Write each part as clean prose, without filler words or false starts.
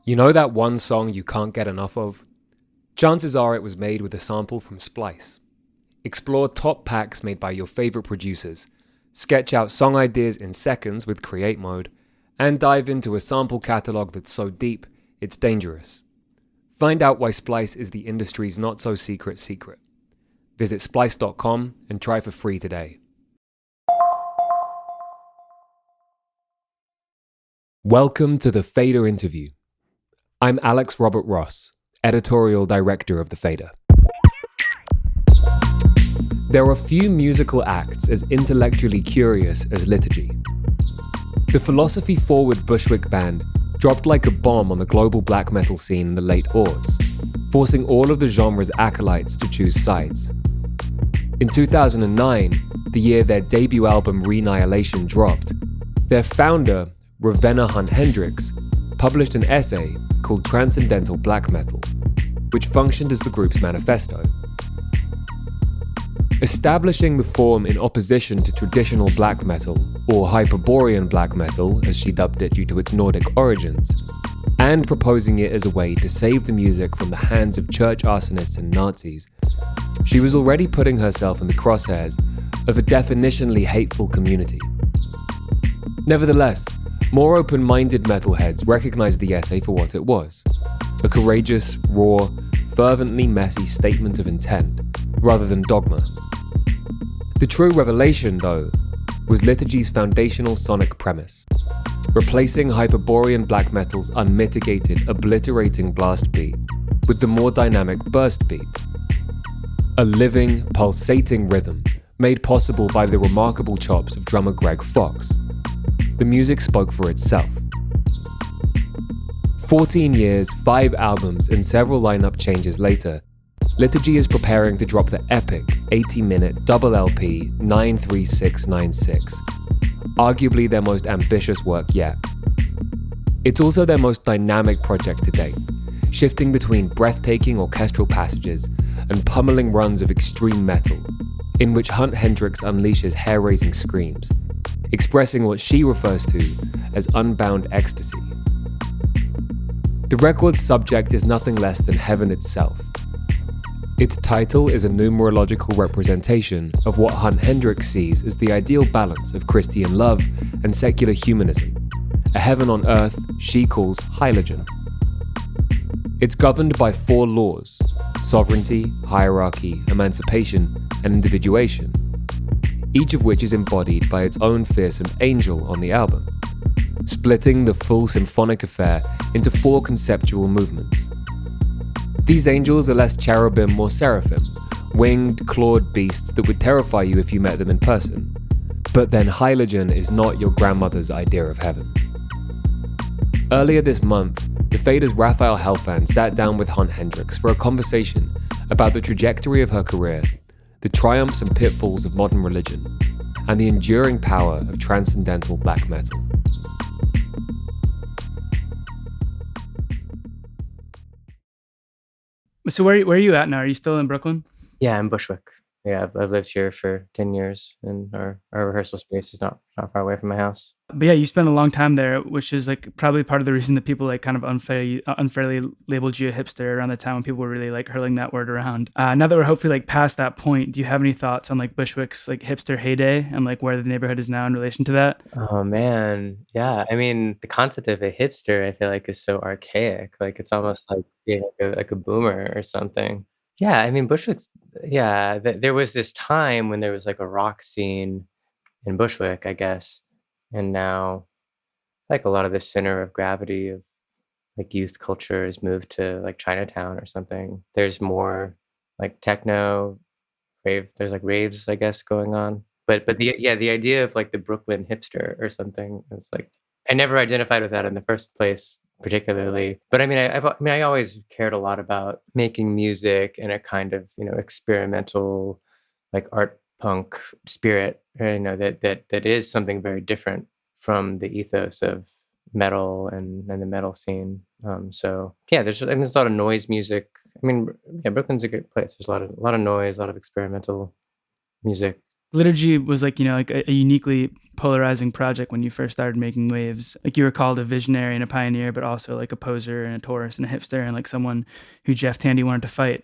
You know that one song you can't get enough of? Chances are it was made with a sample from Splice. Explore top packs made by your favorite producers, sketch out song ideas in seconds with Create Mode, and dive into a sample catalog that's so deep, it's dangerous. Find out why Splice is the industry's not-so-secret secret. Visit splice.com and try for free today. Welcome to the Fader Interview. I'm Alex Robert Ross, editorial director of The Fader. There are few musical acts as intellectually curious as Liturgy. The philosophy-forward Bushwick band dropped like a bomb on the global black metal scene in the late aughts, forcing all of the genre's acolytes to choose sides. In 2009, the year their debut album Renihilation dropped, their founder, Ravenna Hunt-Hendrix, published an essay called Transcendental Black Metal, which functioned as the group's manifesto. Establishing the form in opposition to traditional black metal, or Hyperborean black metal as she dubbed it due to its Nordic origins, and proposing it as a way to save the music from the hands of church arsonists and Nazis, she was already putting herself in the crosshairs of a definitionally hateful community. Nevertheless, more open-minded metalheads recognized the essay for what it was: a courageous, raw, fervently messy statement of intent, rather than dogma. The true revelation, though, was Liturgy's foundational sonic premise, replacing Hyperborean black metal's unmitigated, obliterating blast beat with the more dynamic burst beat. A living, pulsating rhythm made possible by the remarkable chops of drummer Greg Fox. The music spoke for itself. 14 years, 5 albums, and several lineup changes later, Liturgy is preparing to drop the epic 80-minute double LP 93696, arguably their most ambitious work yet. It's also their most dynamic project to date, shifting between breathtaking orchestral passages and pummeling runs of extreme metal, in which Hunt-Hendrix unleashes hair-raising screams, expressing what she refers to as unbound ecstasy. The record's subject is nothing less than heaven itself. Its title is a numerological representation of what Hunt-Hendrix sees as the ideal balance of Christian love and secular humanism, a heaven on earth she calls Hylogen. It's governed by 4 laws: sovereignty, hierarchy, emancipation, and individuation, each of which is embodied by its own fearsome angel on the album, splitting the full symphonic affair into 4 conceptual movements. These angels are less cherubim or seraphim, winged, clawed beasts that would terrify you if you met them in person. But then Hylogen is not your grandmother's idea of heaven. Earlier this month, The Fader's Raphael Helfand sat down with Hunt-Hendrix for a conversation about the trajectory of her career, the triumphs and pitfalls of modern religion, and the enduring power of transcendental black metal. So where are you at now? Are you still in Brooklyn? Yeah, I'm Bushwick. Yeah, I've lived here for 10 years, and our rehearsal space is not far away from my house. But yeah, you spent a long time there, which is like probably part of the reason that people like kind of unfairly labeled you a hipster around the time when people were really like hurling that word around. Now that we're hopefully like past that point, do you have any thoughts on like Bushwick's like hipster heyday and like where the neighborhood is now in relation to that? Oh man, yeah. I mean, the concept of a hipster, I feel like, is so archaic. Like it's almost like being like a boomer or something. Yeah, I mean, Bushwick's. Yeah, there was this time when there was like a rock scene in Bushwick, I guess, and now like a lot of the center of gravity of like youth culture has moved to like Chinatown or something. There's more like techno rave. There's like raves, I guess, going on. But the idea of like the Brooklyn hipster or something is like I never identified with that in the first place particularly. But I mean, I always cared a lot about making music in a kind of experimental like art punk spirit. That is something very different from the ethos of metal and the metal scene. So yeah, there's a lot of noise music. I mean, yeah, Brooklyn's a great place. There's a lot of noise, a lot of experimental music. Liturgy was like, like a uniquely polarizing project when you first started making waves. Like you were called a visionary and a pioneer, but also like a poser and a tourist and a hipster and like someone who Jeff Tandy wanted to fight.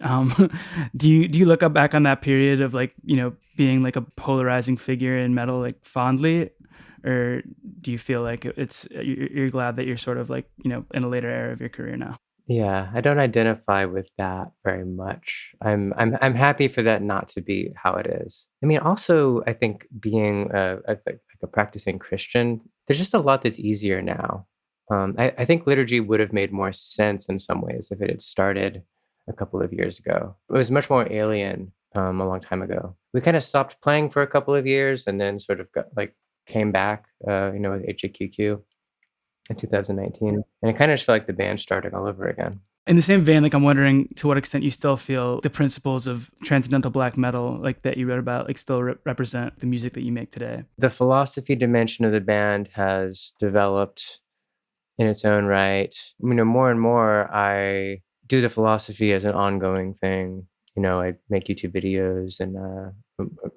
Do you look up back on that period of like, being like a polarizing figure in metal like fondly? Or do you feel like you're glad that you're sort of like, in a later era of your career now? Yeah, I don't identify with that very much. I'm happy for that not to be how it is. I mean, also, I think being like a practicing Christian, there's just a lot that's easier now. I think liturgy would have made more sense in some ways if it had started a couple of years ago. It was much more alien a long time ago. We kind of stopped playing for a couple of years and then sort of got like came back, with HAQQ in 2019, and it kind of just felt like the band starting all over again. In the same vein, like I'm wondering to what extent you still feel the principles of transcendental black metal, like that you wrote about, like still represent the music that you make today. The philosophy dimension of the band has developed in its own right. More and more, I do the philosophy as an ongoing thing. I make YouTube videos and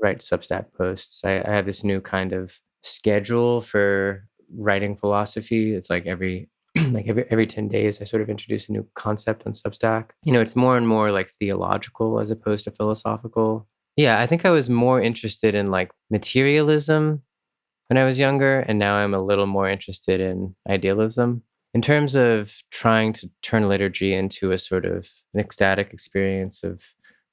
write Substack posts. I have this new kind of schedule for writing philosophy. It's like every like every 10 days, I sort of introduce a new concept on Substack. It's more and more like theological as opposed to philosophical. Yeah, I think I was more interested in like materialism when I was younger, and now I'm a little more interested in idealism. In terms of trying to turn liturgy into a sort of an ecstatic experience of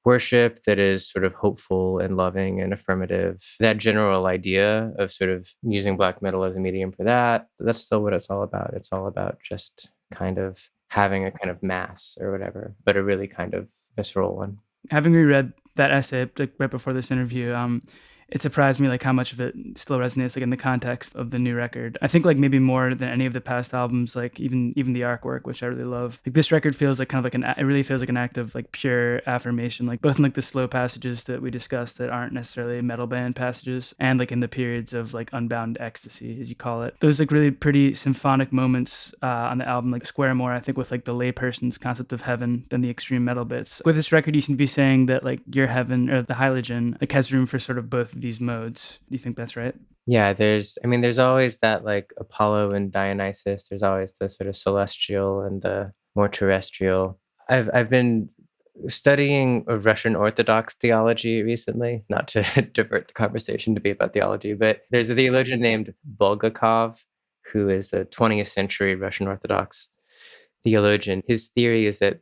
worship that is sort of hopeful and loving and affirmative, that general idea of sort of using black metal as a medium for that, that's still what it's all about. It's all about just kind of having a kind of mass or whatever, but a really kind of visceral one. Having reread that essay like right before this interview, it surprised me like how much of it still resonates like in the context of the new record. I think like maybe more than any of the past albums, like even the artwork, which I really love. Like this record feels like kind of like it really feels like an act of like pure affirmation, like both in like the slow passages that we discussed that aren't necessarily metal band passages, and like in the periods of like unbound ecstasy, as you call it. Those like really pretty symphonic moments on the album like square more, I think, with like the layperson's concept of heaven than the extreme metal bits. With this record, you seem to be saying that like your heaven or the Hylogen like has room for sort of both these modes. Do you think that's right? Yeah, there's always that like Apollo and Dionysus. There's always the sort of celestial and the more terrestrial. I've been studying a Russian Orthodox theology recently, not to divert the conversation to be about theology, but there's a theologian named Bulgakov, who is a 20th century Russian Orthodox theologian. His theory is that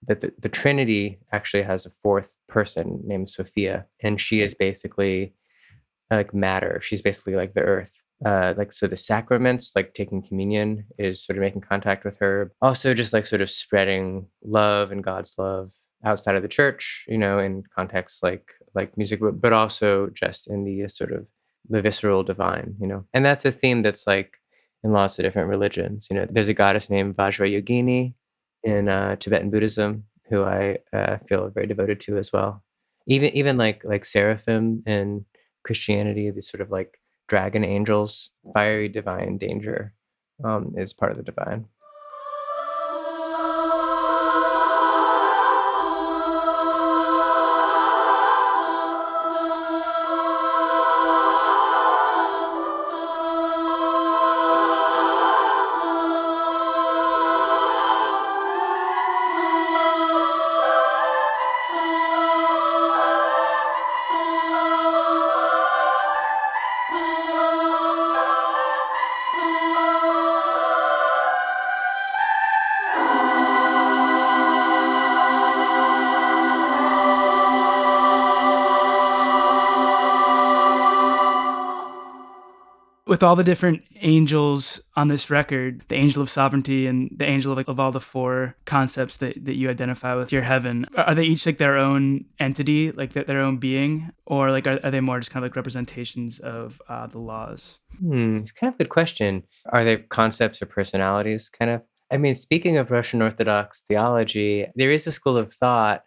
the Trinity actually has a fourth person named Sophia, and she is basically like matter. She's basically like the earth. So the sacraments, like taking communion, is sort of making contact with her. Also, just like sort of spreading love and God's love outside of the church, in contexts like music, but also just in the sort of the visceral divine, And that's a theme that's like in lots of different religions. There's a goddess named Vajrayogini in Tibetan Buddhism who I feel very devoted to as well. Even like seraphim and Christianity, these sort of like dragon angels, fiery divine danger is part of the divine. With all the different angels on this record, the angel of sovereignty and the angel of, like, of all the four concepts that you identify with your heaven, are they each like their own entity, like their own being, or like are they more just kind of like representations of the laws? It's kind of a good question. Are they concepts or personalities, kind of? I mean, speaking of Russian Orthodox theology, there is a school of thought,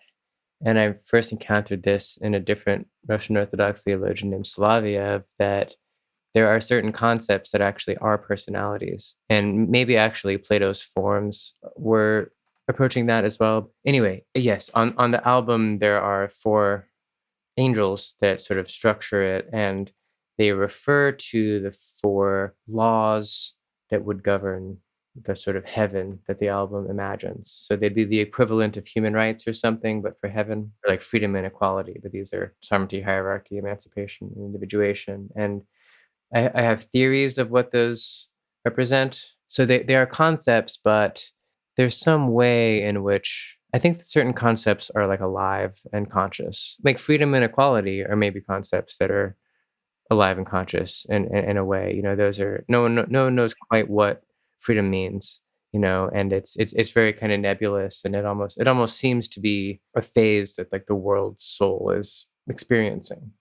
and I first encountered this in a different Russian Orthodox theologian named Soloviev, that there are certain concepts that actually are personalities. And maybe actually Plato's forms were approaching that as well. Anyway, yes, on the album, there are four angels that sort of structure it, and they refer to the four laws that would govern the sort of heaven that the album imagines. So they'd be the equivalent of human rights or something, but for heaven, or like freedom and equality. But these are sovereignty, hierarchy, emancipation, and individuation. And I have theories of what those represent. So they are concepts, but there's some way in which I think certain concepts are like alive and conscious. Like freedom and equality are maybe concepts that are alive and conscious in a way. Those are no one knows quite what freedom means, and it's very kind of nebulous, and it almost seems to be a phase that like the world's soul is experiencing.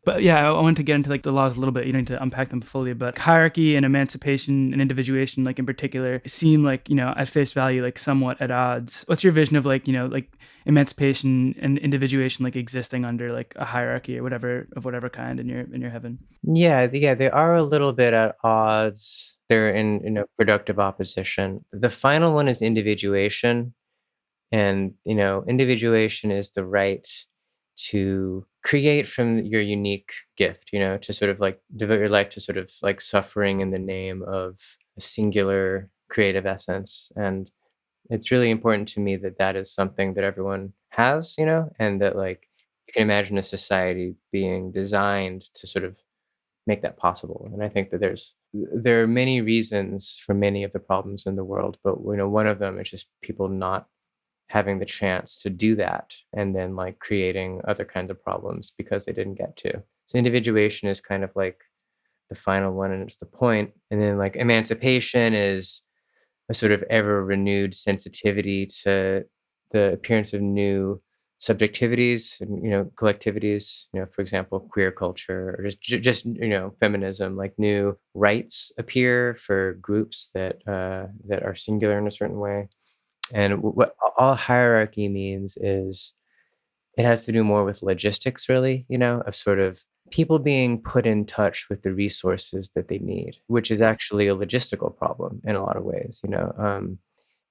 But yeah, I want to get into like the laws a little bit. You don't need to unpack them fully, but hierarchy and emancipation and individuation, like in particular, seem like, at face value, like somewhat at odds. What's your vision of like, like emancipation and individuation, like existing under like a hierarchy or whatever, of whatever kind in your heaven? Yeah, they are a little bit at odds. They're in a productive opposition. The final one is individuation, and individuation is the right to create from your unique gift, to sort of like devote your life to sort of like suffering in the name of a singular creative essence. And it's really important to me that that is something that everyone has, and that like you can imagine a society being designed to sort of make that possible. And I think that there are many reasons for many of the problems in the world, but one of them is just people not having the chance to do that, and then like creating other kinds of problems because they didn't get to. So individuation is kind of like the final one, and it's the point. And then like emancipation is a sort of ever renewed sensitivity to the appearance of new subjectivities and collectivities, for example queer culture, or just feminism. Like new rights appear for groups that are singular in a certain way. And what all hierarchy means is it has to do more with logistics, really, of sort of people being put in touch with the resources that they need, which is actually a logistical problem in a lot of ways.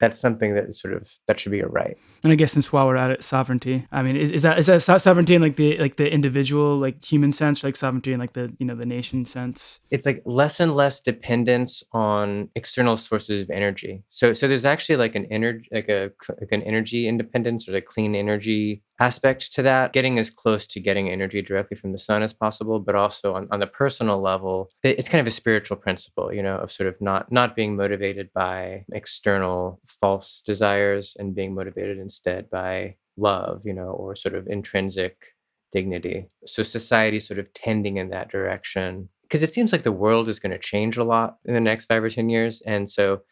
That's something that should be a right. And I guess since while we're at it, sovereignty. I mean, is that sovereignty in like the individual, like human sense, or like sovereignty in like the the nation sense? It's like less and less dependence on external sources of energy. So there's actually like an energy, like an energy independence, or like clean energy aspect to that, getting as close to getting energy directly from the sun as possible, but also on the personal level, it's kind of a spiritual principle, of sort of not being motivated by external false desires, and being motivated instead by love, or sort of intrinsic dignity. So society sort of tending in that direction, because it seems like the world is going to change a lot in the next 5 or 10 years. And so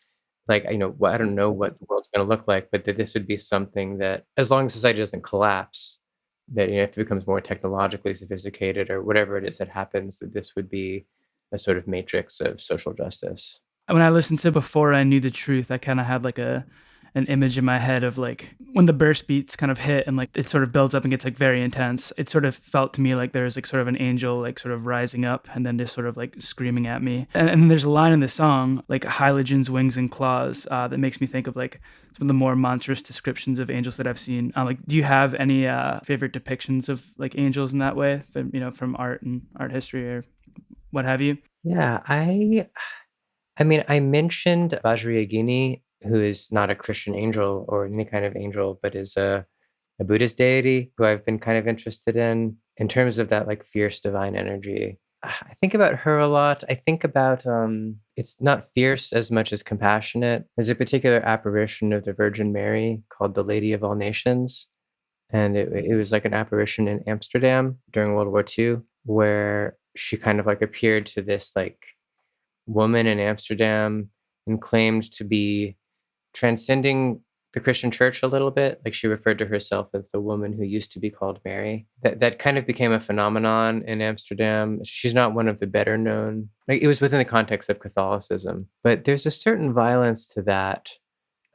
like, I don't know what the world's going to look like, but that this would be something that, as long as society doesn't collapse, that if it becomes more technologically sophisticated or whatever it is that happens, that this would be a sort of matrix of social justice. When I listened to Before I Knew the Truth, I kind of had like an image in my head of like when the burst beats kind of hit and like it sort of builds up and gets like very intense. It sort of felt to me like there's like sort of an angel like sort of rising up and then just sort of like screaming at me. And then there's a line in the song like Hylogen's wings and claws that makes me think of like some of the more monstrous descriptions of angels that I've seen. Like, do you have any favorite depictions of like angels in that way, from art and art history or what have you? Yeah, I mean, I mentioned Vajrayogini, who is not a Christian angel or any kind of angel, but is a Buddhist deity who I've been kind of interested in terms of that like fierce divine energy. I think about her a lot. I think about it's not fierce as much as compassionate. There's a particular apparition of the Virgin Mary called the Lady of All Nations. And it was like an apparition in Amsterdam during World War II, where she kind of like appeared to this like woman in Amsterdam and claimed to be transcending the Christian church a little bit. Like she referred to herself as the woman who used to be called Mary. That kind of became a phenomenon in Amsterdam. She's not one of the better known. Like it was within the context of Catholicism, but there's a certain violence to that,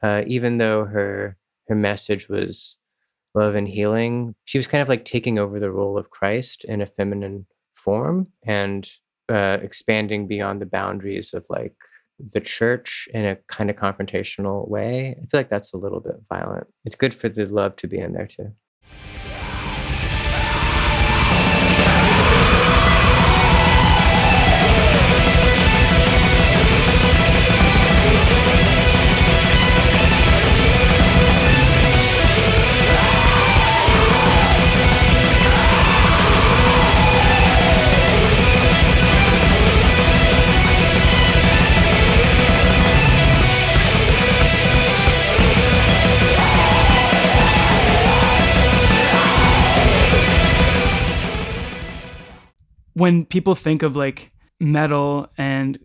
even though her message was love and healing. She was kind of like taking over the role of Christ in a feminine form, and expanding beyond the boundaries of like the church in a kind of confrontational way. I feel like that's a little bit violent. It's good for the love to be in there too. when people think of like metal and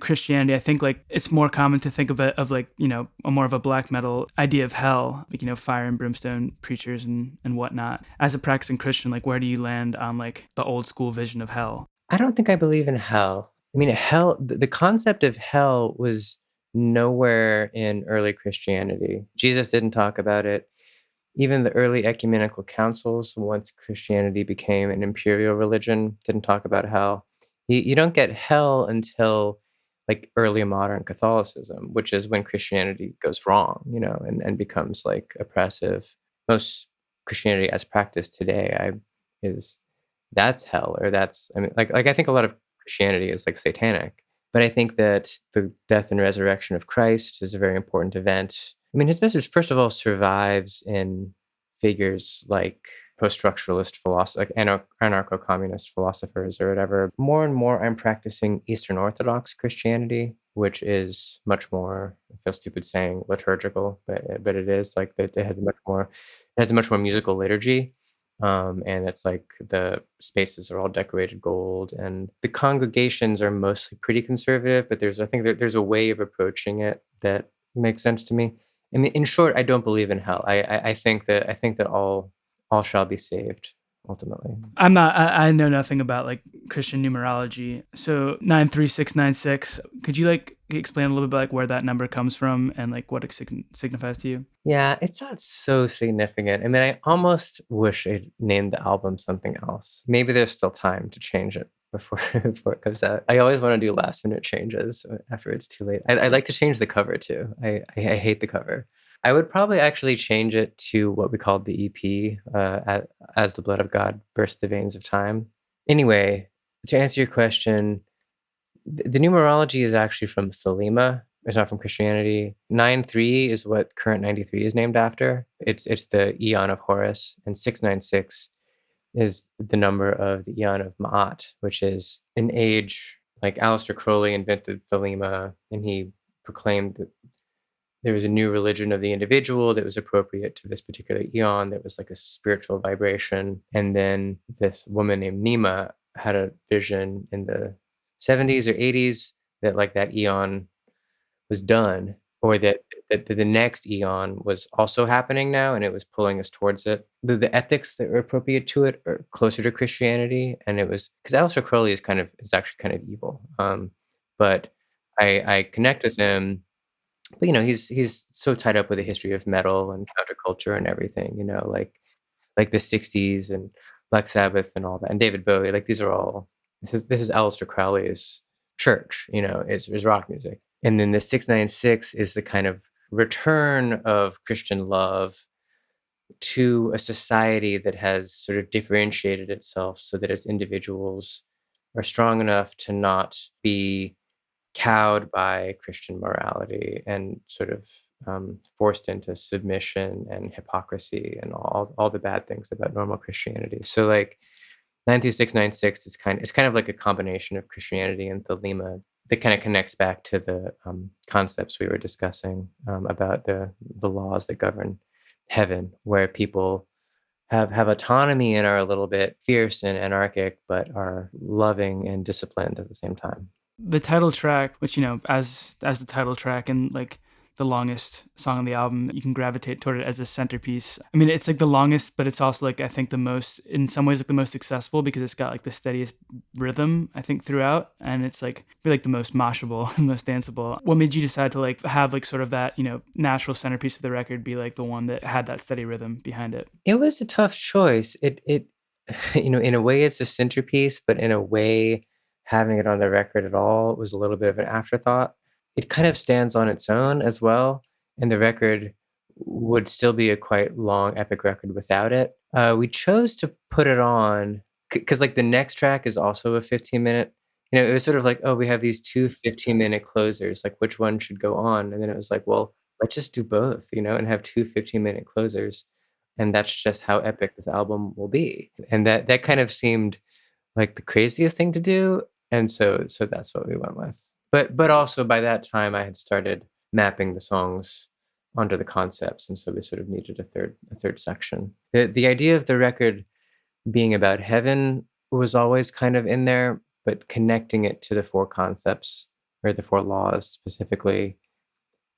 Christianity, I think like it's more common to think of it of like a more of a black metal idea of hell, like fire and brimstone preachers and whatnot. As a practicing Christian, like where do you land on like the old school vision of hell? I don't think I believe in hell. I mean, the concept of hell was nowhere in early Christianity. Jesus didn't talk about it. Even the early ecumenical councils, once Christianity became an imperial religion, didn't talk about hell. You don't get hell until like early modern Catholicism, which is when Christianity goes wrong, and becomes like oppressive. Most Christianity as practiced today, is that's hell, or that's I mean, like I think a lot of Christianity is like satanic, but I think that the death and resurrection of Christ is a very important event. I mean, his message, first of all, survives in figures like post-structuralist philosophers, like anarcho-communist philosophers or whatever. More and more, I'm practicing Eastern Orthodox Christianity, which is much more, I feel stupid saying liturgical, but it is like it has a much more musical liturgy. And it's like the spaces are all decorated gold, and the congregations are mostly pretty conservative, but I think there's a way of approaching it that makes sense to me. I mean, in short, I don't believe in hell. I think that all shall be saved ultimately. I know nothing about like Christian numerology. So 93696, could you like explain a little bit about like where that number comes from and like what it signifies to you? Yeah, it's not so significant. I mean, I almost wish I'd named the album something else. Maybe there's still time to change it before before it comes out. I always want to do last minute changes after it's too late. I like to change the cover too. I hate the cover. I would probably actually change it to what we called the EP, As the Blood of God Burst the Veins of Time. Anyway, to answer your question, the numerology is actually from Thelema. It's not from Christianity. 9-3 is what current 93 is named after. It's the Eon of Horus, and 696 is the number of the Eon of Ma'at, which is an age like Aleister Crowley invented Thelema, and he proclaimed that there was a new religion of the individual that was appropriate to this particular eon, that was like a spiritual vibration. And then this woman named Nima had a vision in the 70s or 80s that like that eon was done, or that the next eon was also happening now, and it was pulling us towards it. The ethics that were appropriate to it are closer to Christianity, and it was because Aleister Crowley is actually kind of evil. But I connect with him, but he's so tied up with the history of metal and counterculture and everything, like the 60s and Black Sabbath and all that, and David Bowie. Like these are all this is Aleister Crowley's church, is rock music. And then the 696 is the kind of return of Christian love to a society that has sort of differentiated itself so that its individuals are strong enough to not be cowed by Christian morality and sort of forced into submission and hypocrisy and all the bad things about normal Christianity. So like 93696 is it's kind of like a combination of Christianity and Thelema that kind of connects back to the concepts we were discussing about the laws that govern heaven, where people have autonomy and are a little bit fierce and anarchic, but are loving and disciplined at the same time. The title track, which as the title track and like the longest song on the album, you can gravitate toward it as a centerpiece. I mean, it's like the longest, but it's also like I think the most, in some ways, like the most accessible because it's got like the steadiest rhythm I think throughout, and it's like really like the most moshable and most danceable. What made you decide to like have like sort of that natural centerpiece of the record be like the one that had that steady rhythm behind it? It was a tough choice. It in a way it's a centerpiece, but in a way having it on the record at all was a little bit of an afterthought. It kind of stands on its own as well, and the record would still be a quite long epic record without it. We chose to put it on because like the next track is also a 15-minute. It was sort of like, oh, we have these two 15-minute closers, like which one should go on? And then it was like, well, let's just do both, and have two 15-minute closers. And that's just how epic this album will be. And that kind of seemed like the craziest thing to do. And so that's what we went with. But also by that time I had started mapping the songs onto the concepts, and so we sort of needed a third section. The idea of the record being about heaven was always kind of in there, but connecting it to the four concepts or the four laws specifically,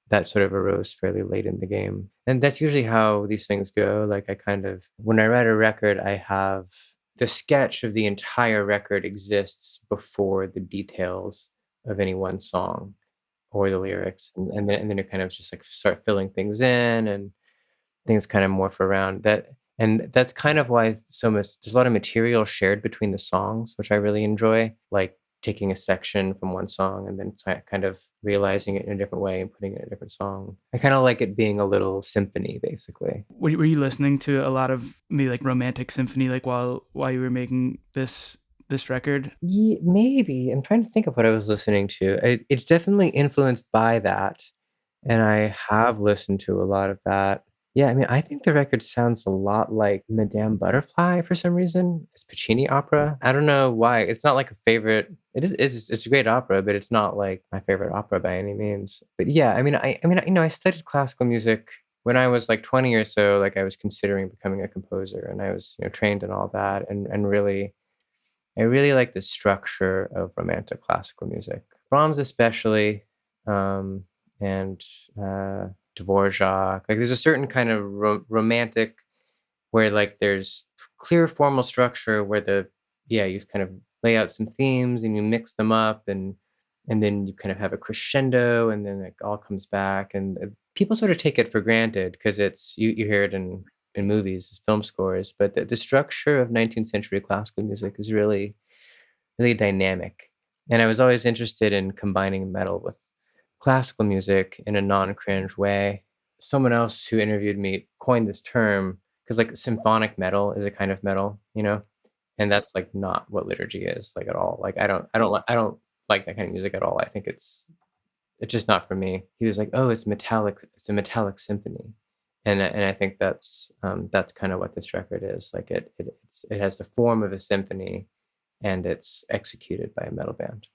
that sort of arose fairly late in the game. And that's usually how these things go. Like I kind of, when I write a record, I have the sketch of the entire record exists before the details of any one song or the lyrics. And then you kind of just like start filling things in and things kind of morph around that. And that's kind of why so much there's a lot of material shared between the songs, which I really enjoy, like taking a section from one song and then kind of realizing it in a different way and putting it in a different song. I kind of like it being a little symphony, basically. Were you listening to a lot of maybe like romantic symphony like while you were making this record? Maybe. I'm trying to think of what I was listening to. It's definitely influenced by that, and I have listened to a lot of that. Yeah, I mean, I think the record sounds a lot like Madame Butterfly for some reason. It's Puccini opera. I don't know why. It's not like a favorite. It's a great opera, but it's not like my favorite opera by any means. But yeah, I mean, I studied classical music when I was like 20 or so. Like I was considering becoming a composer, and I was trained in all that, and really I really like the structure of romantic classical music. Brahms especially, and Dvorak. Like there's a certain kind of romantic where like there's clear formal structure where you kind of lay out some themes and you mix them up and then you kind of have a crescendo and then it all comes back and people sort of take it for granted because it's you hear it in movies as film scores, but the structure of 19th century classical music is really really dynamic. And I was always interested in combining metal with classical music in a non-cringe way. Someone else who interviewed me coined this term because like symphonic metal is a kind of metal, and that's like not what liturgy is like at all. Like I don't like that kind of music at all. I think it's just not for me. He was like, "Oh, it's metallic. It's a metallic symphony," and I think that's kind of what this record is. Like it has the form of a symphony, and it's executed by a metal band.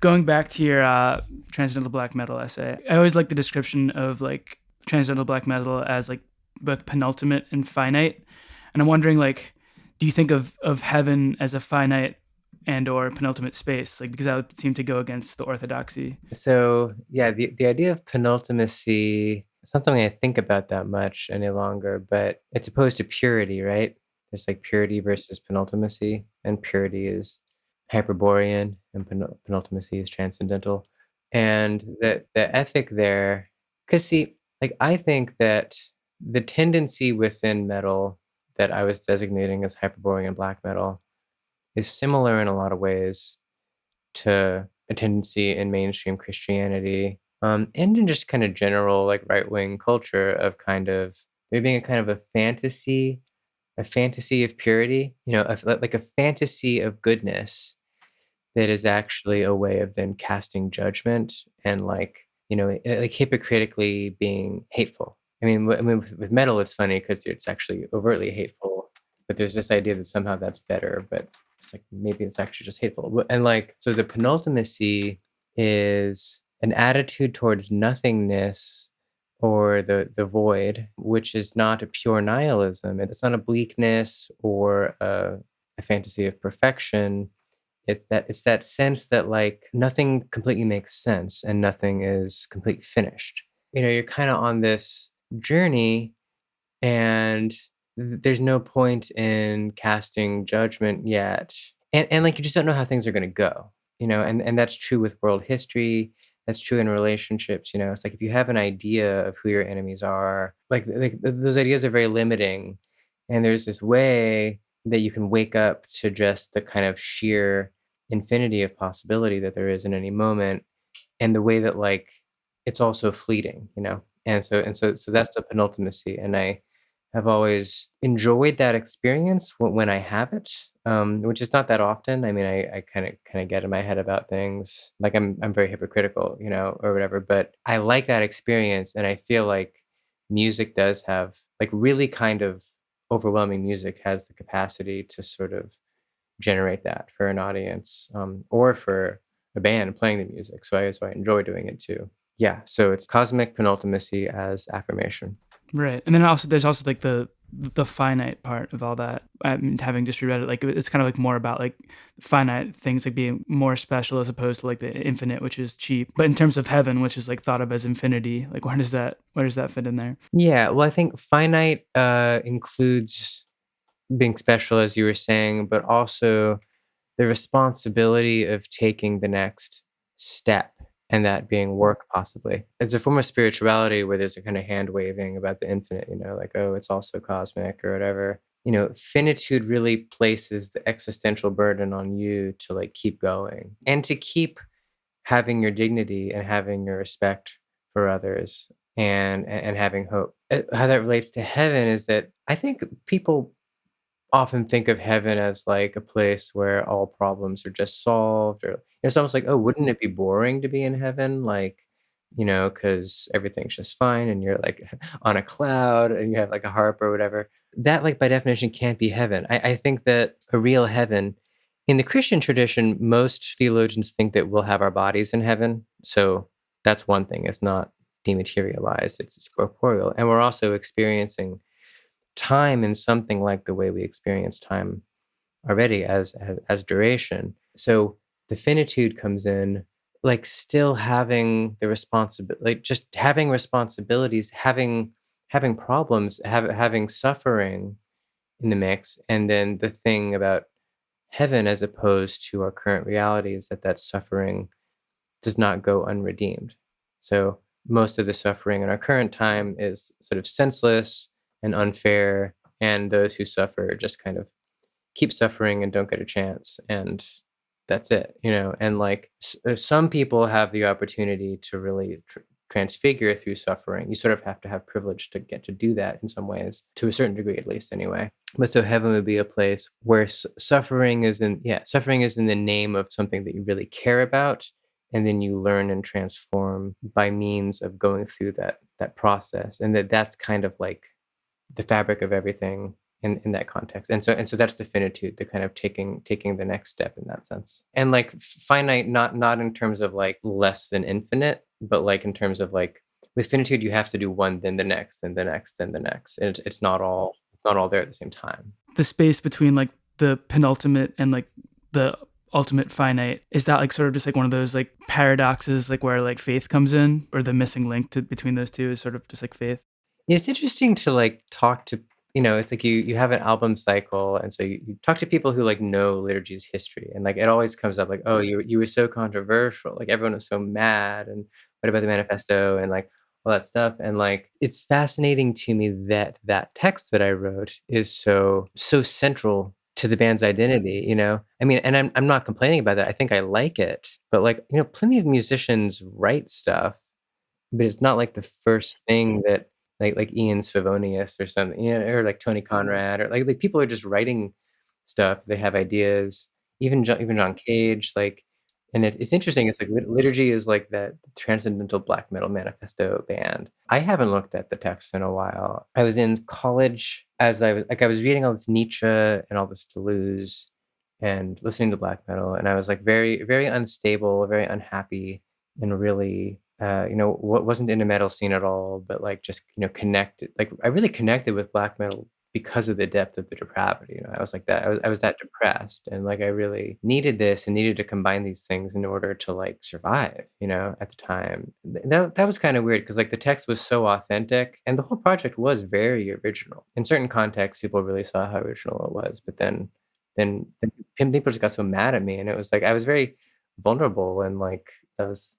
Going back to your Transcendental Black Metal essay, I always like the description of like Transcendental Black Metal as like both penultimate and finite. And I'm wondering, like, do you think of heaven as a finite and or penultimate space? Like, because that would seem to go against the orthodoxy. So yeah, the idea of penultimacy, it's not something I think about that much any longer, but it's opposed to purity, right? There's like purity versus penultimacy, and purity is Hyperborean and penultimacy is transcendental. And the ethic there, because see, like I think that the tendency within metal that I was designating as Hyperborean black metal is similar in a lot of ways to a tendency in mainstream Christianity, and in just kind of general like right wing culture of kind of there being a kind of a fantasy of purity, like a fantasy of goodness that is actually a way of then casting judgment and like, like hypocritically being hateful. I mean, with metal, it's funny because it's actually overtly hateful, but there's this idea that somehow that's better, but it's like maybe it's actually just hateful. And like, so the penultimacy is an attitude towards nothingness or the void, which is not a pure nihilism. It's not a bleakness or a fantasy of perfection. It's that sense that like nothing completely makes sense and nothing is completely finished. You're kind of on this journey and there's no point in casting judgment yet. And like you just don't know how things are going to go, and that's true with world history. That's true in relationships. It's like if you have an idea of who your enemies are, like those ideas are very limiting. And there's this way that you can wake up to just the kind of sheer infinity of possibility that there is in any moment. and the way that like it's also fleeting, you know? And so that's the penultimacy, and I have always enjoyed that experience when I have it, which is not that often. I mean, I kinda get in my head about things, like, I'm very hypocritical, you know, or whatever, but I like that experience, and I feel like music does have like, really kind of overwhelming music has the capacity to sort of generate that for an audience, or for a band playing the music. So I enjoy doing it too. Yeah, so it's cosmic penultimacy as affirmation. Right. And then also there's also like the finite part of all that. I mean, having just reread it, like it's kind of like more about like finite things like being more special as opposed to like the infinite, which is cheap. But in terms of heaven, which is like thought of as infinity, like where does that fit in there? Yeah, well, I think finite includes being special, as you were saying, but also the responsibility of taking the next step, and that being work possibly. It's a form of spirituality where there's a kind of hand waving about the infinite, you know, like, oh, it's also cosmic or whatever. You know, finitude really places the existential burden on you to like keep going and to keep having your dignity and having your respect for others, and having hope. How that relates to heaven is that I think people often think of heaven as like a place where all problems are just solved, or it's almost like, oh, wouldn't it be boring to be in heaven? Like, you know, because everything's just fine and you're like on a cloud and you have like a harp or whatever. That, like, by definition, can't be heaven. I think that a real heaven, in the Christian tradition, most theologians think that we'll have our bodies in heaven. So that's one thing. It's not dematerialized, it's corporeal. And we're also experiencing time in something like the way we experience time already as duration. So the finitude comes in, like still having the responsibility, like just having responsibilities, having problems, having suffering in the mix. And then the thing about heaven as opposed to our current reality is that that suffering does not go unredeemed. So most of the suffering in our current time is sort of senseless and unfair, and those who suffer just kind of keep suffering and don't get a chance, and that's it, you know. And like some people have the opportunity to really transfigure through suffering. You sort of have to have privilege to get to do that in some ways, to a certain degree at least, anyway. But so heaven would be a place where suffering is in the name of something that you really care about, and then you learn and transform by means of going through that process, and that's kind of like the fabric of everything in that context. And so that's the finitude, the kind of taking the next step in that sense. And like finite, not in terms of like less than infinite, but like in terms of like with finitude, you have to do one, then the next, then the next, then the next. And it's not all there at the same time. The space between like the penultimate and like the ultimate finite, is that like sort of just like one of those like paradoxes, like where like faith comes in, or the missing link between those two is sort of just like faith? It's interesting to like talk to, it's like you have an album cycle, and so you talk to people who like know liturgy's history, and like it always comes up like, oh, you were so controversial, like everyone was so mad, and what about the manifesto and like all that stuff. And like it's fascinating to me that that text that I wrote is so central to the band's identity, you know? I mean, and I'm not complaining about that. I think I like it. But like, plenty of musicians write stuff, but it's not like the first thing that like Ian Slavonius or something, or like Tony Conrad, or like people are just writing stuff. They have ideas. Even John Cage, like, and it's interesting. It's like Liturgy is like that Transcendental Black Metal manifesto band. I haven't looked at the text in a while. I was in college as I was reading all this Nietzsche and all this Deleuze and listening to black metal, and I was like very very unstable, very unhappy, and really what wasn't in the metal scene at all, but like just connected. Like I really connected with black metal because of the depth of the depravity. I was like that. I was that depressed, and like I really needed this and needed to combine these things in order to like survive. At the time, that was kind of weird because like the text was so authentic, and the whole project was very original. In certain contexts, people really saw how original it was, but then people just got so mad at me, and it was like I was very vulnerable, and like that was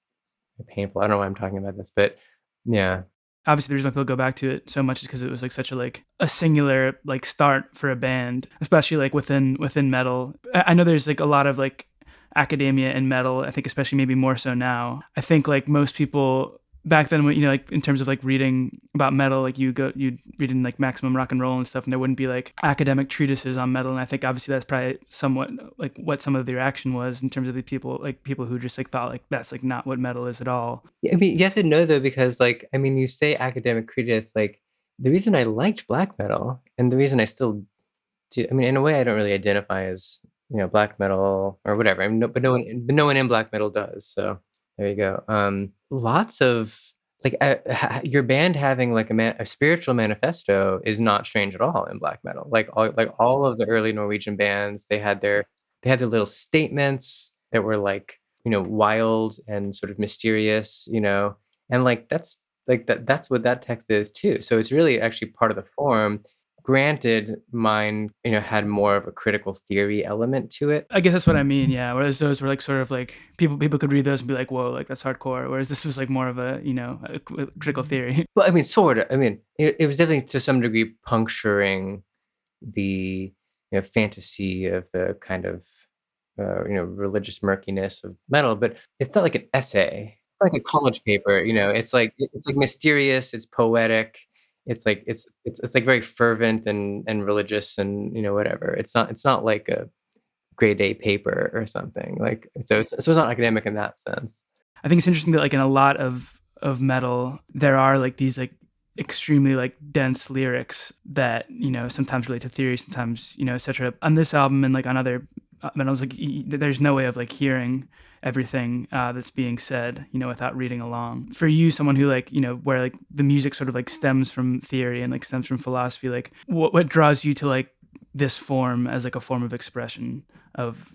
painful. I don't know why I'm talking about this, but yeah. Obviously the reason why people go back to it so much is because it was like such a singular like start for a band, especially like within metal. I know there's like a lot of like academia and metal. I think especially maybe more so now. I think like most people back then, when, like in terms of like reading about metal, like you'd read in like Maximum Rock and Roll and stuff, and there wouldn't be like academic treatises on metal. And I think obviously that's probably somewhat like what some of the reaction was in terms of the people who just like thought like that's like not what metal is at all. I mean, yes and no though, because like, I mean, you say academic treatise, like the reason I liked black metal and the reason I still do, I mean, in a way I don't really identify as, black metal or whatever. I mean, no one in black metal does. So there you go. Lots of like your band having like a spiritual manifesto is not strange at all in black metal. Like all of the early Norwegian bands, they had their little statements that were like, wild and sort of mysterious, and like that's what that text is too. So it's really actually part of the form. Granted, mine, had more of a critical theory element to it. I guess that's what I mean, yeah. Whereas those were like sort of like people could read those and be like, whoa, like that's hardcore. Whereas this was like more of a critical theory. Well, I mean, sort of. I mean, it was definitely to some degree puncturing the fantasy of the kind of religious murkiness of metal, but it's not like an essay. It's like a college paper. It's like mysterious. It's poetic. It's like it's like very fervent and religious and whatever. It's not like a grade A paper or something. Like so it's not academic in that sense. I think it's interesting that like in a lot of metal, there are like these like extremely like dense lyrics that sometimes relate to theory, sometimes etc. On this album and like on other metals, like there's no way of like hearing everything that's being said, without reading along. For you, someone who like where like the music sort of like stems from theory and like stems from philosophy, like what draws you to like this form as like a form of expression of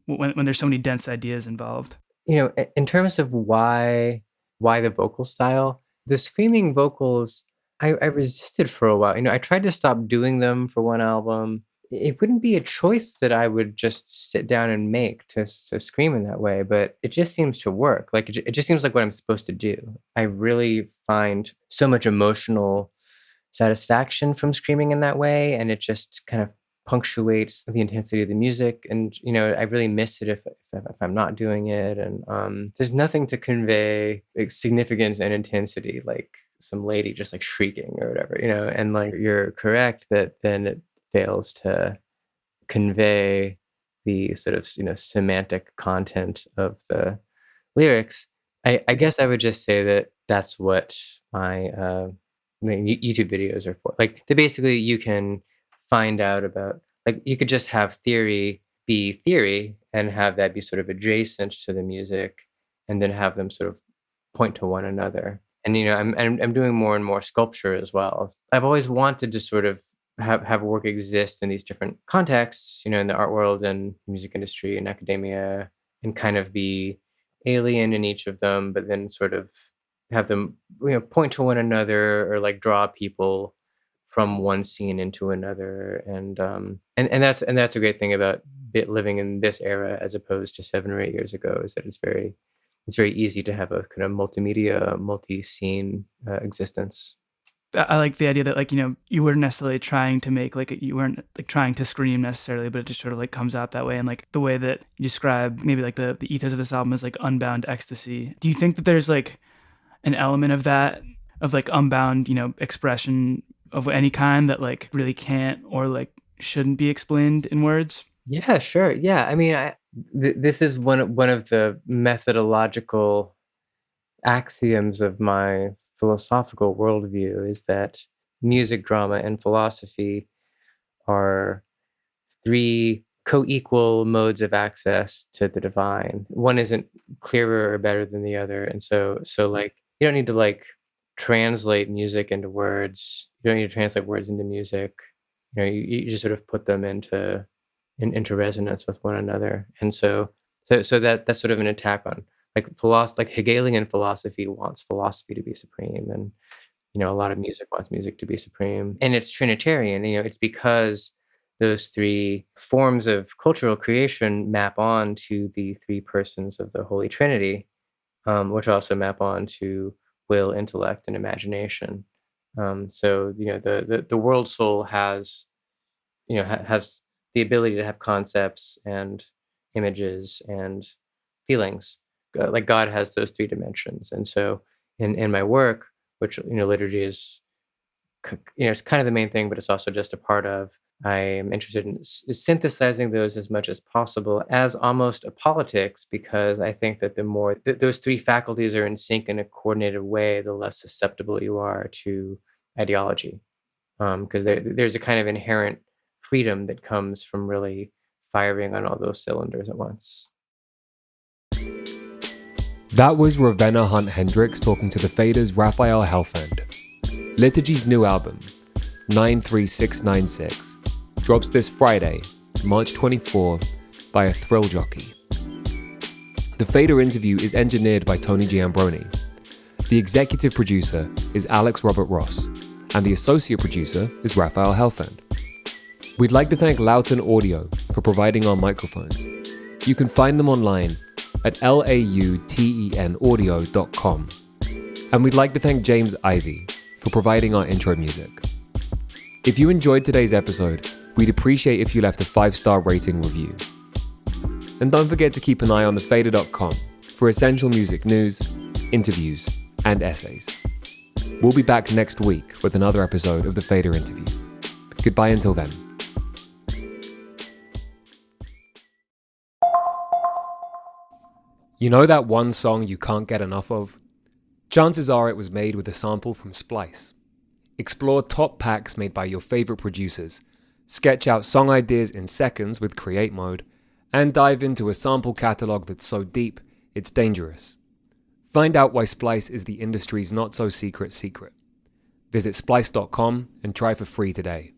when there's so many dense ideas involved? In terms of why the vocal style, the screaming vocals, I resisted for a while. I tried to stop doing them for one album. It wouldn't be a choice that I would just sit down and make to scream in that way, but it just seems to work. Like it just seems like what I'm supposed to do. I really find so much emotional satisfaction from screaming in that way, and it just kind of punctuates the intensity of the music. And I really miss it if I'm not doing it. And there's nothing to convey like significance and intensity like some lady just like shrieking or whatever. And like you're correct that then it fails to convey the sort of semantic content of the lyrics. I guess I would just say that that's what my YouTube videos are for. Like they basically, you can find out about, like, you could just have theory be theory and have that be sort of adjacent to the music, and then have them sort of point to one another. And I'm doing more and more sculpture as well. I've always wanted to sort of have work exist in these different contexts, in the art world and music industry and academia, and kind of be alien in each of them, but then sort of have them, point to one another, or like draw people from one scene into another. And that's a great thing about living in this era as opposed to 7 or 8 years ago, is that it's very easy to have a kind of multimedia, multi-scene existence. I like the idea that like you weren't necessarily trying to make like you weren't like trying to scream necessarily, but it just sort of like comes out that way. And like the way that you describe maybe like the ethos of this album is like unbound ecstasy. Do you think that there's like an element of that, of like unbound expression of any kind that like really can't or like shouldn't be explained in words? Yeah, sure. Yeah, I mean, this is one of the methodological axioms of my philosophical worldview, is that music, drama, and philosophy are three co-equal modes of access to the divine. One isn't clearer or better than the other, and so like you don't need to like translate music into words. You don't need to translate words into music. You just sort of put them into resonance with one another. And so that's sort of an attack on like like Hegelian philosophy wants philosophy to be supreme, and a lot of music wants music to be supreme. And it's Trinitarian. It's because those three forms of cultural creation map on to the three persons of the Holy Trinity, which also map on to will, intellect, and imagination. So the world soul has has the ability to have concepts and images and feelings. Like God has those 3 dimensions. And so in my work, which, liturgy is, it's kind of the main thing, but it's also just a part of. I am interested in synthesizing those as much as possible as almost a politics, because I think that the more those 3 faculties are in sync in a coordinated way, the less susceptible you are to ideology. Because there's a kind of inherent freedom that comes from really firing on all those cylinders at once. That was Ravenna Hunt-Hendrix talking to the Fader's Raphael Helfand. Liturgy's new album, 93696, drops this Friday, March 24, by a thrill jockey. The Fader interview is engineered by Tony Giambroni. The executive producer is Alex Robert Ross, and the associate producer is Raphael Helfand. We'd like to thank Lauten Audio for providing our microphones. You can find them online at lautenaudio.com. And we'd like to thank James Ivey for providing our intro music. If you enjoyed today's episode, we'd appreciate if you left a 5-star rating review. And don't forget to keep an eye on thefader.com for essential music news, interviews, and essays. We'll be back next week with another episode of The Fader Interview. Goodbye until then. You know that one song you can't get enough of? Chances are it was made with a sample from Splice. Explore top packs made by your favorite producers, sketch out song ideas in seconds with Create Mode, and dive into a sample catalog that's so deep, it's dangerous. Find out why Splice is the industry's not-so-secret secret. Visit splice.com and try for free today.